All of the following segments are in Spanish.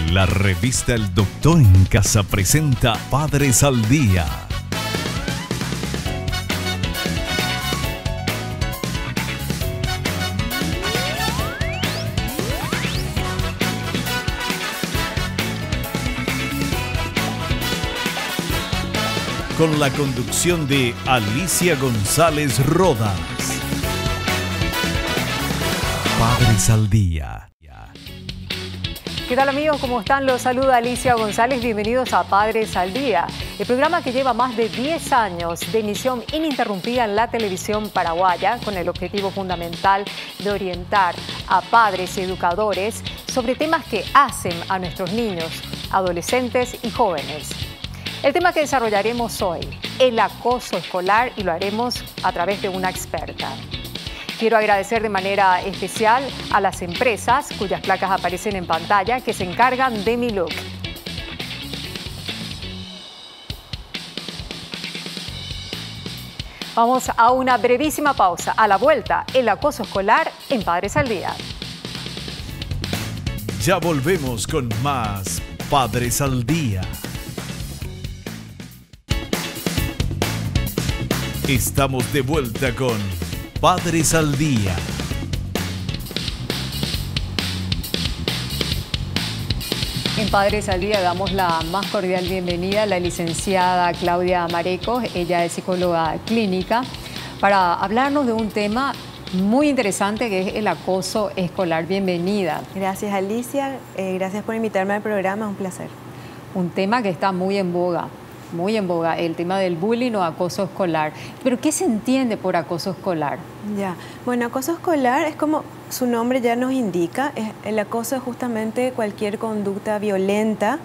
La revista El Doctor en Casa presenta Padres al Día. Con la conducción de Alicia González Rodas. Padres al Día. ¿Qué tal, amigos? ¿Cómo están? Los saluda Alicia González. Bienvenidos a Padres al Día, el programa que lleva más de 10 años de emisión ininterrumpida en la televisión paraguaya con el objetivo fundamental de orientar a padres y educadores sobre temas que hacen a nuestros niños, adolescentes y jóvenes. El tema que desarrollaremos hoy, el acoso escolar, y lo haremos a través de una experta. Quiero agradecer de manera especial a las empresas cuyas placas aparecen en pantalla que se encargan de mi look. Vamos a una brevísima pausa. A la vuelta, el acoso escolar en Padres al Día. Ya volvemos con más Padres al Día. Estamos de vuelta con Padres al Día. En Padres al Día damos la más cordial bienvenida a la licenciada Claudia Marecos. Ella es psicóloga clínica, para hablarnos de un tema muy interesante que es el acoso escolar. Bienvenida. Gracias, Alicia. Gracias por invitarme al programa, es un placer. Un tema que está muy en boga, el tema del bullying o acoso escolar. ¿Pero qué se entiende por acoso escolar? Bueno, acoso escolar es como su nombre ya nos indica. El acoso es justamente cualquier conducta violenta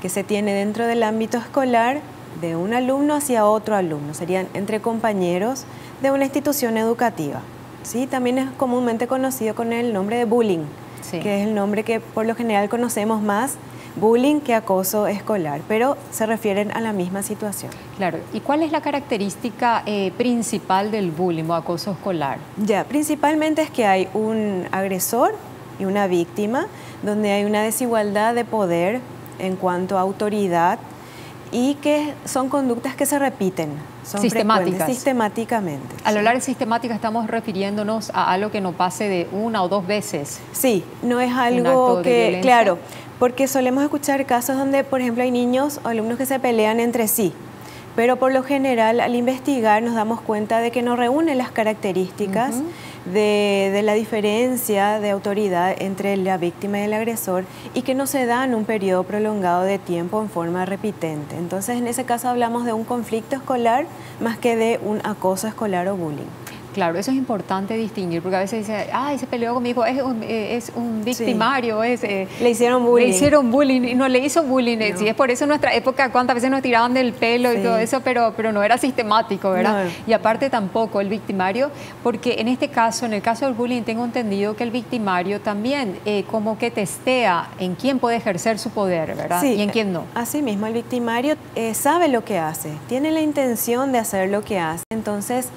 que se tiene dentro del ámbito escolar de un alumno hacia otro alumno. Serían entre compañeros de una institución educativa. ¿Sí? También es comúnmente conocido con el nombre de bullying, sí, que es el nombre que por lo general conocemos más bullying que acoso escolar, pero se refieren a la misma situación. Claro. ¿Y cuál es la característica principal del bullying o acoso escolar? Principalmente es que hay un agresor y una víctima, donde hay una desigualdad de poder en cuanto a autoridad y que son conductas que se repiten, son sistemáticas. Sistemáticamente. Al hablar de sistemática estamos refiriéndonos a algo que no pase de una o dos veces. Sí, no es algo que, claro, porque solemos escuchar casos donde, por ejemplo, hay niños o alumnos que se pelean entre sí, pero por lo general al investigar nos damos cuenta de que no reúnen las características de la diferencia de autoridad entre la víctima y el agresor y que no se da en un periodo prolongado de tiempo en forma repitente. Entonces, en ese caso hablamos de un conflicto escolar más que de un acoso escolar o bullying. Claro, eso es importante distinguir, porque a veces dice, se peleó conmigo, es un victimario, sí. Le hicieron bullying. Le hicieron bullying, y no le hizo bullying. No. Sí, es por eso en nuestra época cuántas veces nos tiraban del pelo, sí, y todo eso, pero no era sistemático, ¿verdad? No. Y aparte tampoco el victimario, porque en este caso, en el caso del bullying, tengo entendido que el victimario también como que testea en quién puede ejercer su poder, ¿verdad? Sí, y en quién no. Así mismo, el victimario sabe lo que hace, tiene la intención de hacer lo que hace, entonces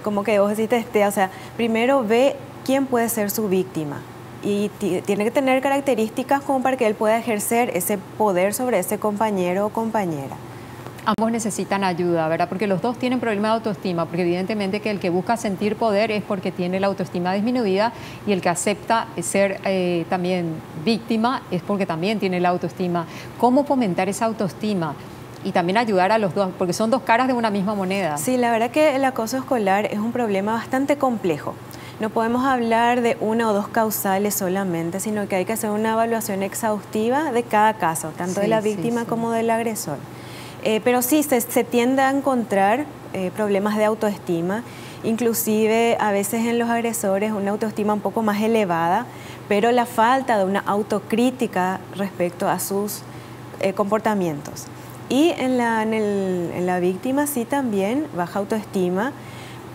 como que vos decís testea, o sea, primero ve quién puede ser su víctima y tiene que tener características como para que él pueda ejercer ese poder sobre ese compañero o compañera. Ambos necesitan ayuda, ¿verdad? Porque los dos tienen problemas de autoestima, porque evidentemente que el que busca sentir poder es porque tiene la autoestima disminuida y el que acepta ser también víctima es porque también tiene la autoestima. ¿Cómo fomentar esa autoestima? Y también ayudar a los dos, porque son dos caras de una misma moneda. Sí, la verdad que el acoso escolar es un problema bastante complejo. No podemos hablar de una o dos causales solamente, sino que hay que hacer una evaluación exhaustiva de cada caso, tanto de la víctima como del agresor. Pero sí, se tiende a encontrar problemas de autoestima, inclusive a veces en los agresores una autoestima un poco más elevada, pero la falta de una autocrítica respecto a sus comportamientos. Y en la víctima sí también baja autoestima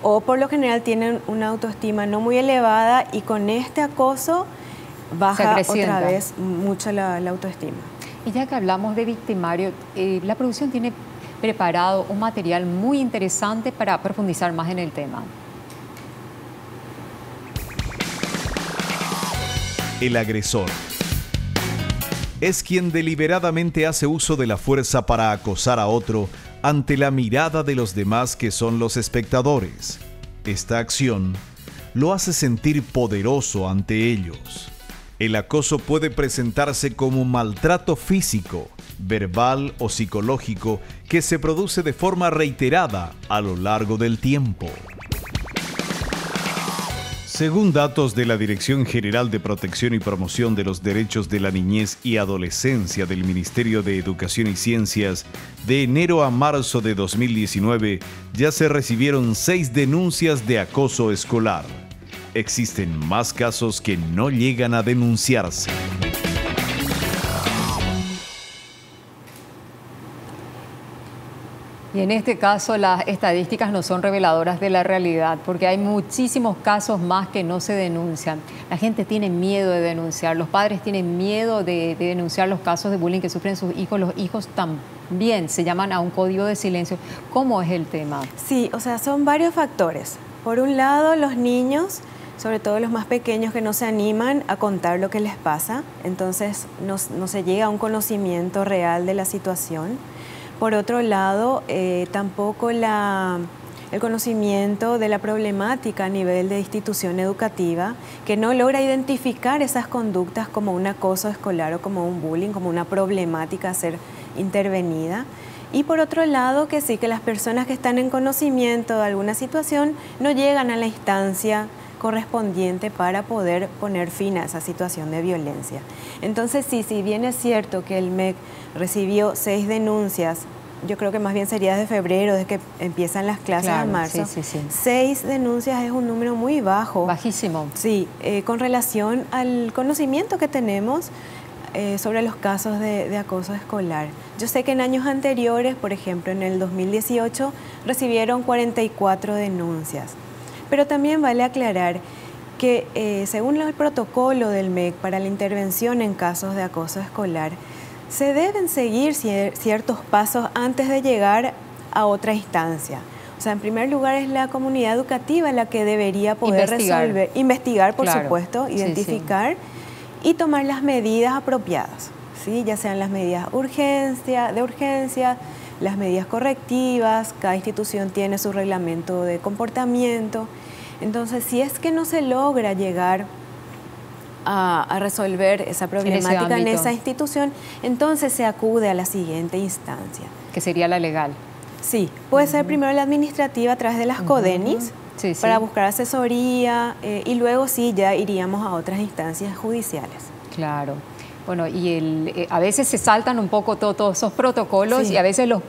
o por lo general tienen una autoestima no muy elevada y con este acoso baja otra vez mucho la autoestima. Y ya que hablamos de victimario, la producción tiene preparado un material muy interesante para profundizar más en el tema. El agresor. es quien deliberadamente hace uso de la fuerza para acosar a otro ante la mirada de los demás que son los espectadores. Esta acción lo hace sentir poderoso ante ellos. El acoso puede presentarse como maltrato físico, verbal o psicológico que se produce de forma reiterada a lo largo del tiempo. Según datos de la Dirección General de Protección y Promoción de los Derechos de la Niñez y Adolescencia del Ministerio de Educación y Ciencias, de enero a marzo de 2019 ya se recibieron 6 denuncias de acoso escolar. Existen más casos que no llegan a denunciarse. Y en este caso las estadísticas no son reveladoras de la realidad, porque hay muchísimos casos más que no se denuncian. La gente tiene miedo de denunciar, los padres tienen miedo de denunciar los casos de bullying que sufren sus hijos, los hijos también se llaman a un código de silencio. ¿Cómo es el tema? Sí, o sea, son varios factores. Por un lado, los niños, sobre todo los más pequeños, que no se animan a contar lo que les pasa, entonces no se llega a un conocimiento real de la situación. Por otro lado, tampoco el conocimiento de la problemática a nivel de institución educativa, que no logra identificar esas conductas como un acoso escolar o como un bullying, como una problemática a ser intervenida. Y por otro lado, que sí, que las personas que están en conocimiento de alguna situación no llegan a la instancia correspondiente para poder poner fin a esa situación de violencia. Entonces, sí, si bien es cierto que el MEC recibió 6 denuncias, yo creo que más bien sería desde febrero, desde que empiezan las clases en marzo. Sí. 6 denuncias es un número muy bajo. Bajísimo. Sí, con relación al conocimiento que tenemos sobre los casos de acoso escolar. Yo sé que en años anteriores, por ejemplo, en el 2018, recibieron 44 denuncias. Pero también vale aclarar que según el protocolo del MEC para la intervención en casos de acoso escolar, se deben seguir ciertos pasos antes de llegar a otra instancia. O sea, en primer lugar es la comunidad educativa la que debería poder investigar, por supuesto, identificar y tomar las medidas apropiadas, ¿sí? Ya sean las medidas de urgencia, las medidas correctivas, cada institución tiene su reglamento de comportamiento. Entonces, si es que no se logra llegar a resolver esa problemática en esa institución, entonces se acude a la siguiente instancia. Que sería la legal. Sí, puede ser primero la administrativa a través de las CODENIS, para buscar asesoría y luego sí ya iríamos a otras instancias judiciales. Claro. Bueno, y a veces se saltan un poco todos esos protocolos y a veces los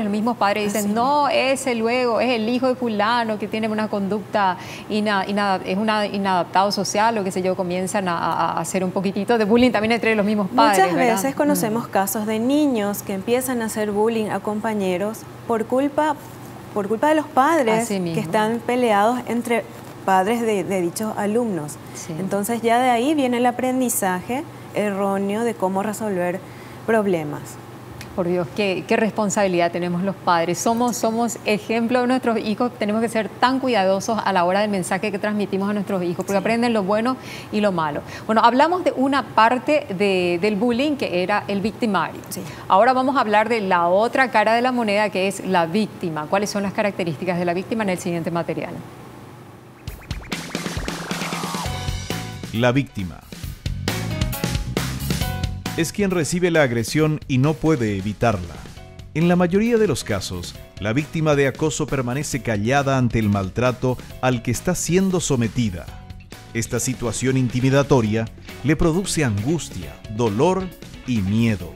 mismos padres dicen, no, ese luego es el hijo de fulano que tiene una conducta es un inadaptado social o qué sé yo, comienzan a hacer un poquitito de bullying también entre los mismos padres. Muchas veces conocemos casos de niños que empiezan a hacer bullying a compañeros por culpa de los padres que están peleados entre padres de dichos alumnos. Sí. Entonces ya de ahí viene el aprendizaje erróneo de cómo resolver problemas. Por Dios, qué responsabilidad tenemos los padres. Somos ejemplo de nuestros hijos, tenemos que ser tan cuidadosos a la hora del mensaje que transmitimos a nuestros hijos, porque aprenden lo bueno y lo malo. Bueno, hablamos de una parte del bullying que era el victimario. Sí. Ahora vamos a hablar de la otra cara de la moneda, que es la víctima. ¿Cuáles son las características de la víctima en el siguiente material? La víctima es quien recibe la agresión y no puede evitarla. En la mayoría de los casos, la víctima de acoso permanece callada ante el maltrato al que está siendo sometida. Esta situación intimidatoria le produce angustia, dolor y miedo.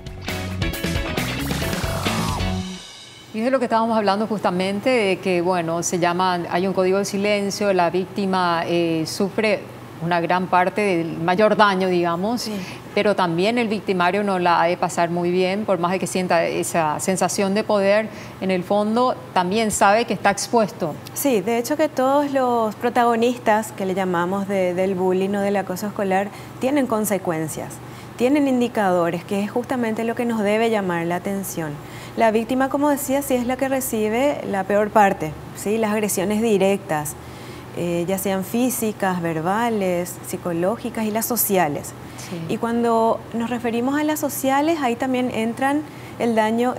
Y es lo que estábamos hablando justamente, de que, bueno, hay un código de silencio, la víctima sufre una gran parte del mayor daño, digamos, pero también el victimario no la ha de pasar muy bien, por más de que sienta esa sensación de poder, en el fondo también sabe que está expuesto. Sí, de hecho que todos los protagonistas que le llamamos del bullying o del acoso escolar tienen consecuencias, tienen indicadores, que es justamente lo que nos debe llamar la atención. La víctima, como decía, sí es la que recibe la peor parte, ¿sí? Las agresiones directas. ya sean físicas, verbales, psicológicas y las sociales. Sí. Y cuando nos referimos a las sociales, ahí también entra el daño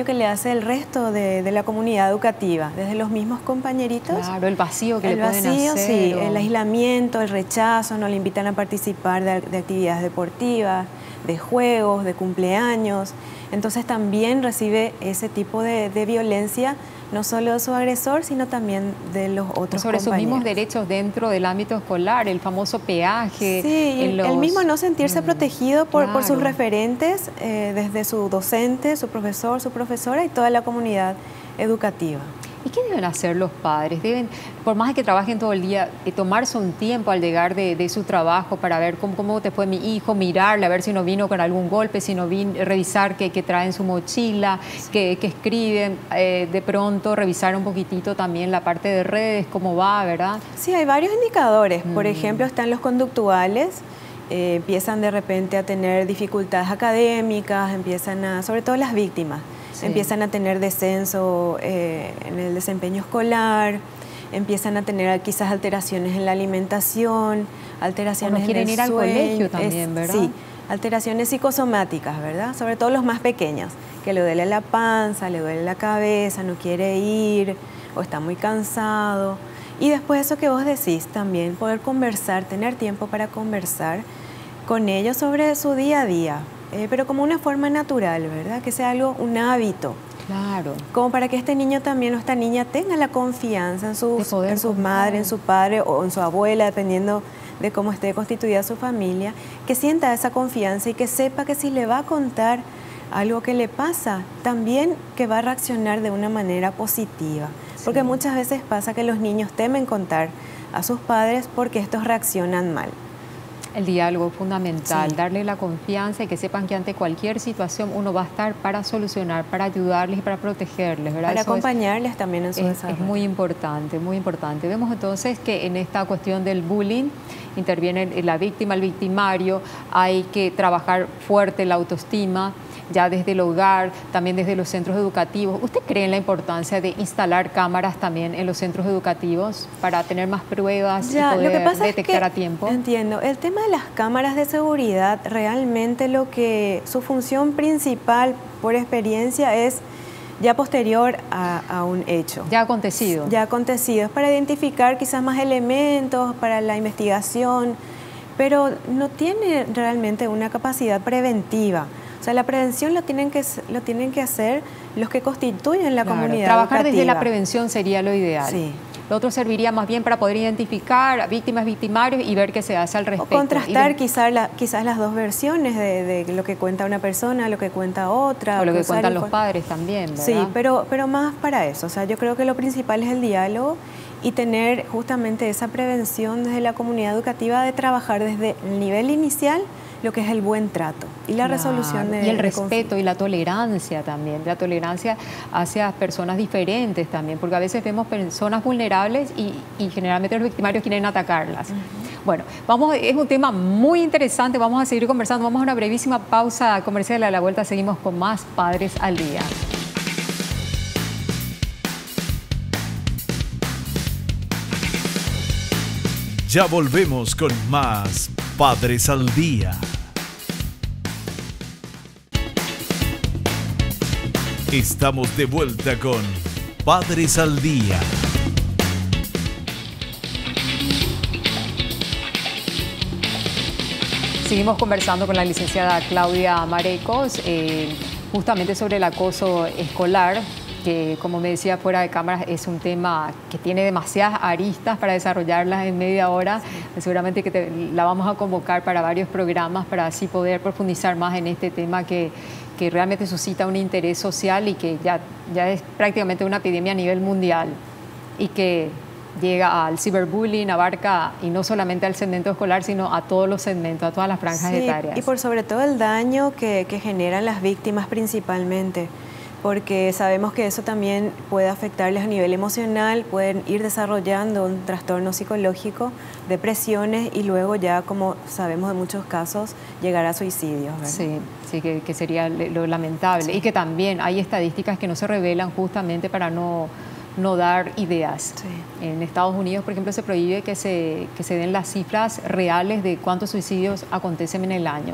que le hace el resto de la comunidad educativa, desde los mismos compañeritos. Claro, el vacío que le pueden hacer. El vacío, sí, el aislamiento, el rechazo, no le invitan a participar de actividades deportivas, de juegos, de cumpleaños. Entonces también recibe ese tipo de violencia, no solo de su agresor, sino también de los otros sobre compañeros. Sus mismos derechos dentro del ámbito escolar, el famoso peaje. Sí, el mismo no sentirse protegido por sus referentes, desde su docente, su profesor, su profesora y toda la comunidad educativa. ¿Y qué deben hacer los padres? Deben, por más que trabajen todo el día, tomarse un tiempo al llegar de su trabajo para ver cómo te fue mi hijo, mirarle, a ver si no vino con algún golpe, si no vino, revisar qué trae en su mochila, qué escriben, de pronto revisar un poquitito también la parte de redes, cómo va, ¿verdad? Sí, hay varios indicadores. Por ejemplo, están los conductuales. Empiezan de repente a tener dificultades académicas, sobre todo las víctimas. Sí. Empiezan a tener descenso en el desempeño escolar, empiezan a tener quizás alteraciones en la alimentación, alteraciones en el sueño. Quieren ir al colegio también, ¿verdad? Sí, alteraciones psicosomáticas, ¿verdad? Sobre todo los más pequeños, que le duele la panza, le duele la cabeza, no quiere ir o está muy cansado. Y después eso que vos decís también, poder conversar, tener tiempo para conversar con ellos sobre su día a día. Pero como una forma natural, ¿verdad? Que sea un hábito. Claro. Como para que este niño también o esta niña tenga la confianza en su madre, en su padre o en su abuela, dependiendo de cómo esté constituida su familia, que sienta esa confianza y que sepa que si le va a contar algo que le pasa, también que va a reaccionar de una manera positiva. Sí. Porque muchas veces pasa que los niños temen contar a sus padres porque estos reaccionan mal. El diálogo es fundamental, sí. Darle la confianza y que sepan que ante cualquier situación uno va a estar para solucionar, para ayudarles y para protegerles, ¿verdad? Para acompañarles también en su desarrollo. Es muy importante, muy importante. Vemos entonces que en esta cuestión del bullying interviene la víctima, el victimario, hay que trabajar fuerte la autoestima, ya desde el hogar, también desde los centros educativos. ¿Usted cree en la importancia de instalar cámaras también en los centros educativos para tener más pruebas y poder detectar a tiempo? Entiendo. El tema de las cámaras de seguridad, realmente su función principal, por experiencia, es ya posterior a un hecho. Ya acontecido. Ya acontecido. Es para identificar quizás más elementos, para la investigación, pero no tiene realmente una capacidad preventiva. O sea, la prevención lo tienen que hacer los que constituyen la comunidad Trabajar educativa. desde la prevención sería lo ideal. Sí. Lo otro serviría más bien para poder identificar a víctimas, victimarios y ver qué se hace al respecto. O contrastar quizás las dos versiones de lo que cuenta una persona, lo que cuenta otra. O lo que cuentan los padres también, ¿verdad? Sí, pero más para eso. O sea, yo creo que lo principal es el diálogo y tener justamente esa prevención desde la comunidad educativa, de trabajar desde el nivel inicial lo que es el buen trato y la resolución de... Y el respeto y la tolerancia también, la tolerancia hacia personas diferentes también, porque a veces vemos personas vulnerables y generalmente los victimarios quieren atacarlas. Bueno, es un tema muy interesante, vamos a seguir conversando, vamos a una brevísima pausa comercial, a la vuelta seguimos con más Padres al Día. Ya volvemos con más Padres al Día. Estamos de vuelta con Padres al Día. Seguimos conversando con la licenciada Claudia Marecos, justamente sobre el acoso escolar, que como me decía fuera de cámaras es un tema que tiene demasiadas aristas para desarrollarlas en media hora. Sí. Seguramente que la vamos a convocar para varios programas para así poder profundizar más en este tema que realmente suscita un interés social y que ya es prácticamente una epidemia a nivel mundial y que llega al ciberbullying, abarca y no solamente al segmento escolar, sino a todos los segmentos, a todas las franjas etarias. Y por sobre todo el daño que generan las víctimas principalmente, porque sabemos que eso también puede afectarles a nivel emocional, pueden ir desarrollando un trastorno psicológico, depresiones y luego ya, como sabemos en muchos casos, llegar a suicidios, ¿verdad? Sí, que sería lo lamentable. Sí. Y que también hay estadísticas que no se revelan justamente para no no dar ideas. Sí. En Estados Unidos, por ejemplo, se prohíbe que se den las cifras reales de cuántos suicidios acontecen en el año.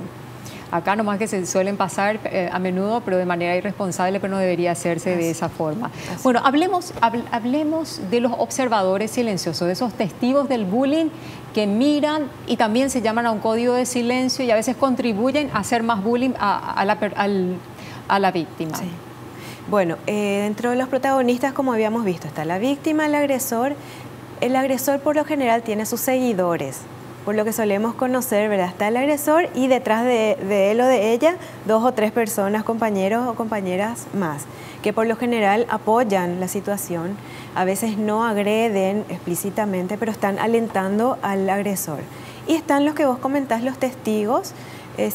Acá nomás que se suelen pasar a menudo, pero de manera irresponsable, pero no debería hacerse de esa forma. Bueno, hablemos de los observadores silenciosos, de esos testigos del bullying que miran y también se llaman a un código de silencio y a veces contribuyen a hacer más bullying a la víctima. Sí. Bueno, dentro de los protagonistas, como habíamos visto, está la víctima, el agresor. El agresor por lo general tiene sus seguidores, por lo que solemos conocer, ¿verdad? Está el agresor y detrás de él o de ella 2 o 3 personas, compañeros o compañeras más, que por lo general apoyan la situación, a veces no agreden explícitamente, pero están alentando al agresor. Y están los que vos comentás, los testigos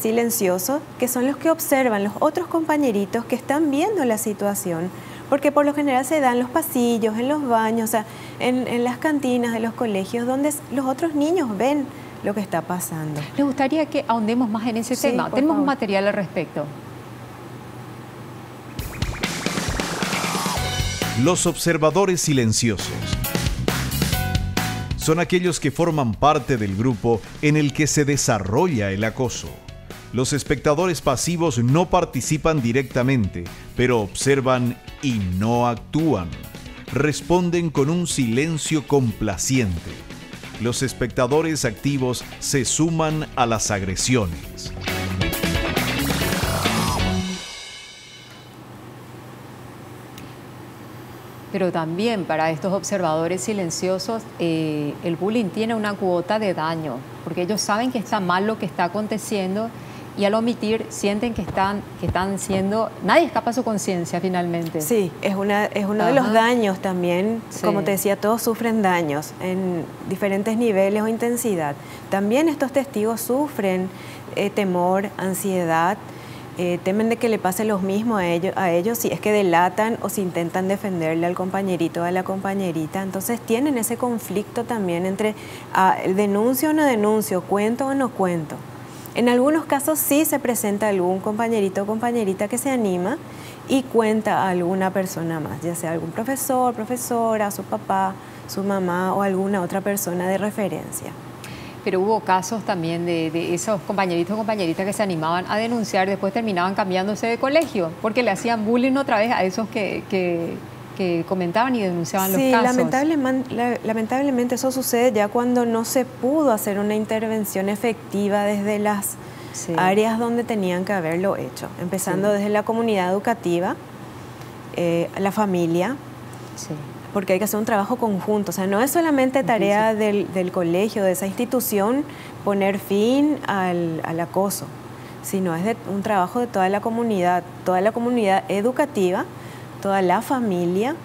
silenciosos, que son los que observan los otros compañeritos que están viendo la situación, porque por lo general se da en los pasillos, en los baños, o sea, en las cantinas de los colegios, donde los otros niños ven lo que está pasando. Me gustaría que ahondemos más en ese tema. Tenemos un material al respecto. Los observadores silenciosos son aquellos que forman parte del grupo en el que se desarrolla el acoso. Los espectadores pasivos no participan directamente, pero observan y no actúan. Responden con un silencio complaciente. Los espectadores activos se suman a las agresiones. Pero también para estos observadores silenciosos, el bullying tiene una cuota de daño, porque ellos saben que está mal lo que está aconteciendo y al omitir sienten que están siendo... Nadie escapa a su conciencia finalmente. Sí, es uno de los daños también. Sí. Como te decía, todos sufren daños en diferentes niveles o intensidad. También estos testigos sufren temor, ansiedad, temen de que le pase lo mismo a ellos si es que delatan o si intentan defenderle al compañerito o a la compañerita. Entonces tienen ese conflicto también entre denuncio o no denuncio, cuento o no cuento. En algunos casos sí se presenta algún compañerito o compañerita que se anima y cuenta a alguna persona más, ya sea algún profesor, profesora, su papá, su mamá o alguna otra persona de referencia. Pero hubo casos también de esos compañeritos o compañeritas que se animaban a denunciar, después terminaban cambiándose de colegio, porque le hacían bullying otra vez a esos que comentaban y denunciaban los casos. Sí, lamentablemente eso sucede ya cuando no se pudo hacer una intervención efectiva desde las áreas donde tenían que haberlo hecho, empezando desde la comunidad educativa, la familia. Sí. Porque hay que hacer un trabajo conjunto, o sea, no es solamente tarea del colegio, de esa institución, poner fin al acoso, sino es un trabajo de toda la comunidad educativa, toda la familia,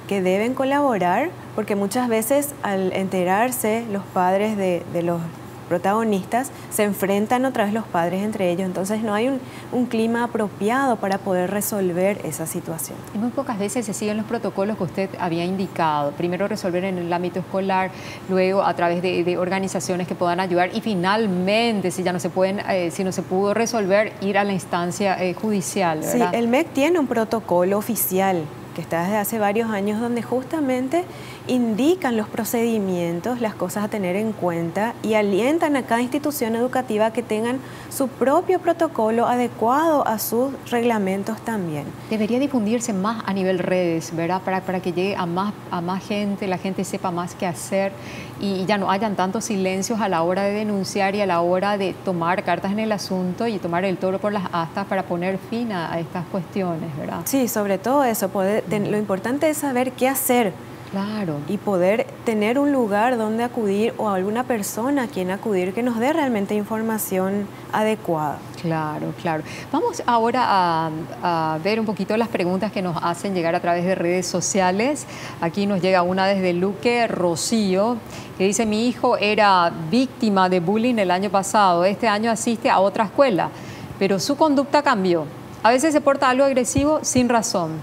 que deben colaborar, porque muchas veces al enterarse los padres de los protagonistas, se enfrentan otra vez los padres entre ellos, entonces no hay un clima apropiado para poder resolver esa situación. Y muy pocas veces se siguen los protocolos que usted había indicado, primero resolver en el ámbito escolar, luego a través de organizaciones que puedan ayudar y finalmente, si ya no se pueden, si no se pudo resolver, ir a la instancia judicial, ¿verdad? Sí, el MEC tiene un protocolo oficial que está desde hace varios años donde justamente indican los procedimientos, las cosas a tener en cuenta y alientan a cada institución educativa que tengan su propio protocolo adecuado a sus reglamentos también. Debería difundirse más a nivel redes, ¿verdad? Para que llegue a más gente, la gente sepa más qué hacer y ya no hayan tantos silencios a la hora de denunciar y a la hora de tomar cartas en el asunto y tomar el toro por las astas para poner fin a estas cuestiones, ¿verdad? Sí, sobre todo eso, lo importante es saber qué hacer. Claro. Y poder tener un lugar donde acudir o alguna persona a quien acudir que nos dé realmente información adecuada. Claro, claro. Vamos ahora a ver un poquito las preguntas que nos hacen llegar a través de redes sociales. Aquí nos llega una desde Luque Rocío, que dice: mi hijo era víctima de bullying el año pasado, este año asiste a otra escuela, pero su conducta cambió. A veces se porta algo agresivo sin razón.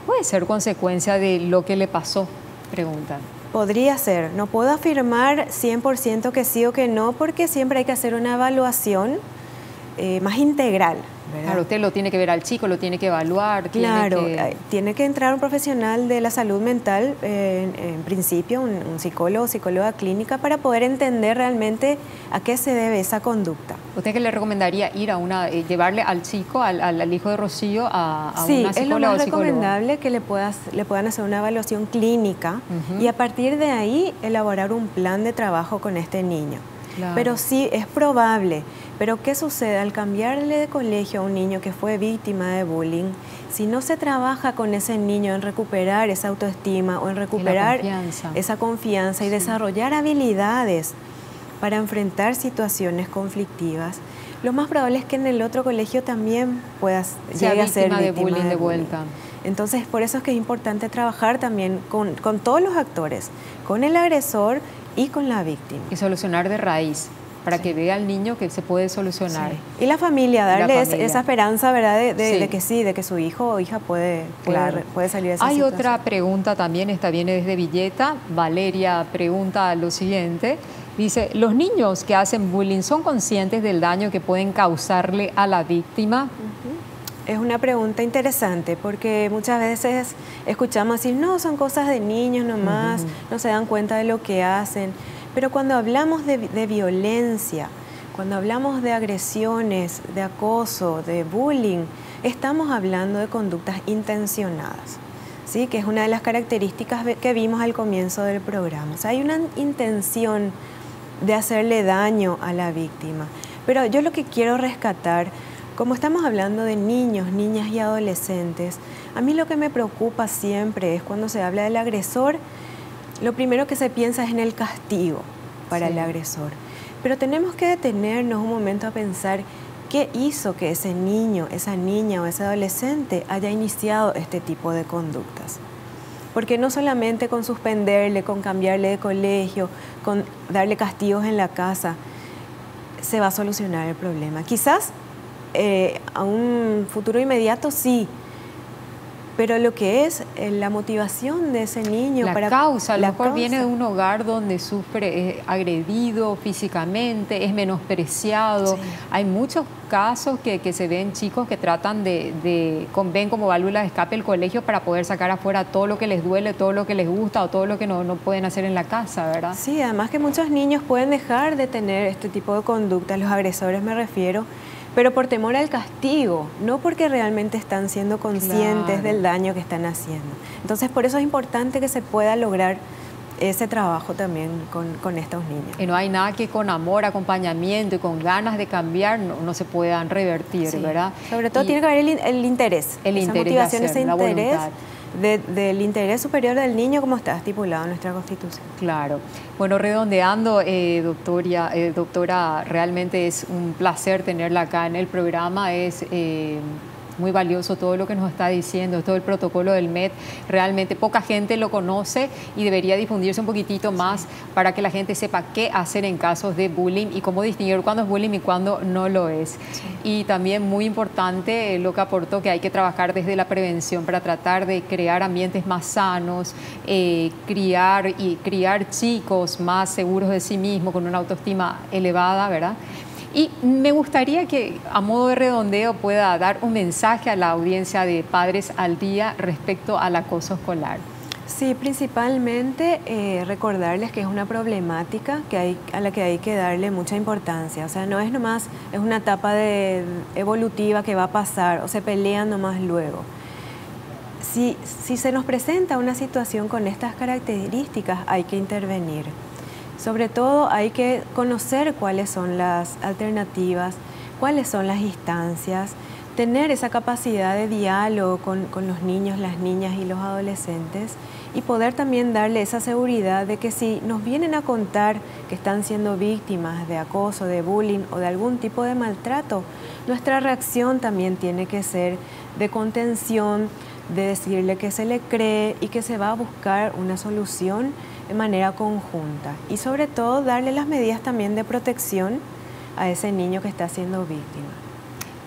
¿Puede ser consecuencia de lo que le pasó? Preguntan. Podría ser. No puedo afirmar 100% que sí o que no, porque siempre hay que hacer una evaluación más integral ¿verdad? Claro, usted lo tiene que ver al chico, lo tiene que evaluar. Claro, tiene que entrar un profesional de la salud mental, en principio un psicólogo o psicóloga clínica, para poder entender realmente a qué se debe esa conducta. ¿Usted qué le recomendaría ir a llevarle al chico, al hijo de Rocío, a sí, una psicóloga o psicólogo? Sí, es lo más recomendable que le puedan hacer una evaluación clínica y a partir de ahí elaborar un plan de trabajo con este niño. Claro. Pero sí, es probable. Pero ¿qué sucede? Al cambiarle de colegio a un niño que fue víctima de bullying, si no se trabaja con ese niño en recuperar esa autoestima o en recuperar esa confianza y desarrollar habilidades para enfrentar situaciones conflictivas, lo más probable es que en el otro colegio también puedas llegar a ser víctima de bullying de vuelta. Entonces, por eso es que es importante trabajar también con todos los actores, con el agresor y con la víctima. Y solucionar de raíz, para que vea al niño que se puede solucionar. Sí. Y la familia, darle esa esperanza, ¿verdad? De que sí, de que su hijo o hija puede salir de esa situación. Hay otra pregunta también, esta viene desde Villeta. Valeria pregunta lo siguiente. Dice, ¿los niños que hacen bullying son conscientes del daño que pueden causarle a la víctima? Es una pregunta interesante porque muchas veces escuchamos decir, no, son cosas de niños nomás, no se dan cuenta de lo que hacen. Pero cuando hablamos de violencia, cuando hablamos de agresiones, de acoso, de bullying, estamos hablando de conductas intencionadas, ¿sí? Que es una de las características que vimos al comienzo del programa. O sea, hay una intención de hacerle daño a la víctima. Pero yo lo que quiero rescatar, como estamos hablando de niños, niñas y adolescentes, a mí lo que me preocupa siempre es cuando se habla del agresor, lo primero que se piensa es en el castigo para el agresor. Pero tenemos que detenernos un momento a pensar qué hizo que ese niño, esa niña o ese adolescente haya iniciado este tipo de conductas. Porque no solamente con suspenderle, con cambiarle de colegio, con darle castigos en la casa, se va a solucionar el problema. Quizás a un futuro inmediato sí, pero lo que es la motivación de ese niño a lo mejor viene de un hogar donde sufre, es agredido físicamente, es menospreciado. Sí. Hay muchos casos que se ven chicos que tratan ven como válvula de escape el colegio para poder sacar afuera todo lo que les duele, todo lo que les gusta o todo lo que no pueden hacer en la casa, ¿verdad? Sí, además que muchos niños pueden dejar de tener este tipo de conductas, los agresores me refiero, pero por temor al castigo, no porque realmente están siendo conscientes del daño que están haciendo. Entonces, por eso es importante que se pueda lograr ese trabajo también con estos niños. Y no hay nada que con amor, acompañamiento y con ganas de cambiar no se puedan revertir, ¿verdad? Sobre todo tiene que haber el interés, esa motivación, ese interés del interés superior del niño, como está estipulado en nuestra Constitución. Claro. Bueno, redondeando, doctora, realmente es un placer tenerla acá en el programa. Es muy valioso todo lo que nos está diciendo, todo el protocolo del MED. Realmente poca gente lo conoce y debería difundirse un poquitito más para que la gente sepa qué hacer en casos de bullying y cómo distinguir cuándo es bullying y cuándo no lo es. Sí. Y también muy importante lo que aportó, que hay que trabajar desde la prevención para tratar de crear ambientes más sanos, criar chicos más seguros de sí mismos, con una autoestima elevada, ¿verdad? Y me gustaría que, a modo de redondeo, pueda dar un mensaje a la audiencia de Padres al Día respecto al acoso escolar. Sí, principalmente recordarles que es una problemática a la que hay que darle mucha importancia. O sea, no es nomás, es una etapa evolutiva que va a pasar o se pelean nomás luego. Si se nos presenta una situación con estas características, hay que intervenir. Sobre todo hay que conocer cuáles son las alternativas, cuáles son las instancias, tener esa capacidad de diálogo con los niños, las niñas y los adolescentes y poder también darle esa seguridad de que si nos vienen a contar que están siendo víctimas de acoso, de bullying o de algún tipo de maltrato, nuestra reacción también tiene que ser de contención, de decirle que se le cree y que se va a buscar una solución de manera conjunta y sobre todo darle las medidas también de protección a ese niño que está siendo víctima.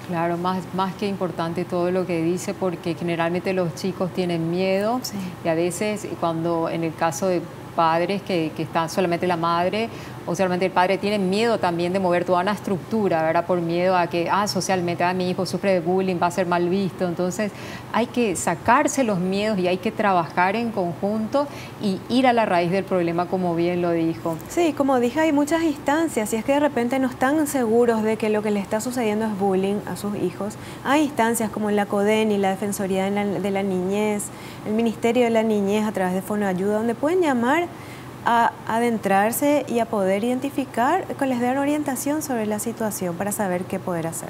Claro, más que importante todo lo que dice, porque generalmente los chicos tienen miedo y a veces cuando en el caso de padres que está solamente la madre o solamente el padre, tiene miedo también de mover toda una estructura, ¿verdad? Por miedo a que socialmente mi hijo sufre de bullying, va a ser mal visto. Entonces hay que sacarse los miedos y hay que trabajar en conjunto y ir a la raíz del problema, como bien lo dijo. Sí, como dije, hay muchas instancias, y es que de repente no están seguros de que lo que le está sucediendo es bullying a sus hijos. Hay instancias como la CODENI, la Defensoría de la Niñez, el Ministerio de la Niñez a través de Fonoayuda, donde pueden llamar a adentrarse y a poder identificar, que les den orientación sobre la situación para saber qué poder hacer.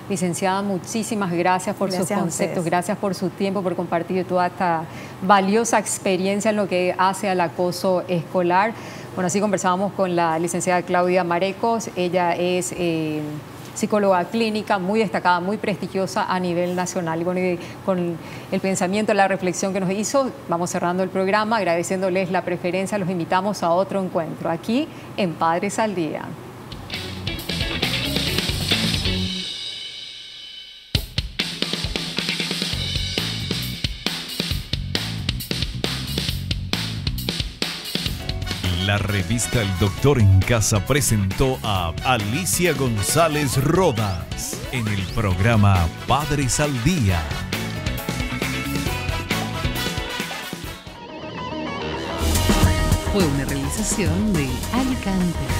Licenciada, muchísimas gracias por sus conceptos, gracias por su tiempo, por compartir toda esta valiosa experiencia en lo que hace al acoso escolar. Bueno, así conversábamos con la licenciada Claudia Marecos. Ella es psicóloga clínica muy destacada, muy prestigiosa a nivel nacional. Y bueno, y con el pensamiento, la reflexión que nos hizo, vamos cerrando el programa, agradeciéndoles la preferencia. Los invitamos a otro encuentro aquí en Padres al Día. La revista El Doctor en Casa presentó a Alicia González Rodas en el programa Padres al Día. Fue una realización de Alicante.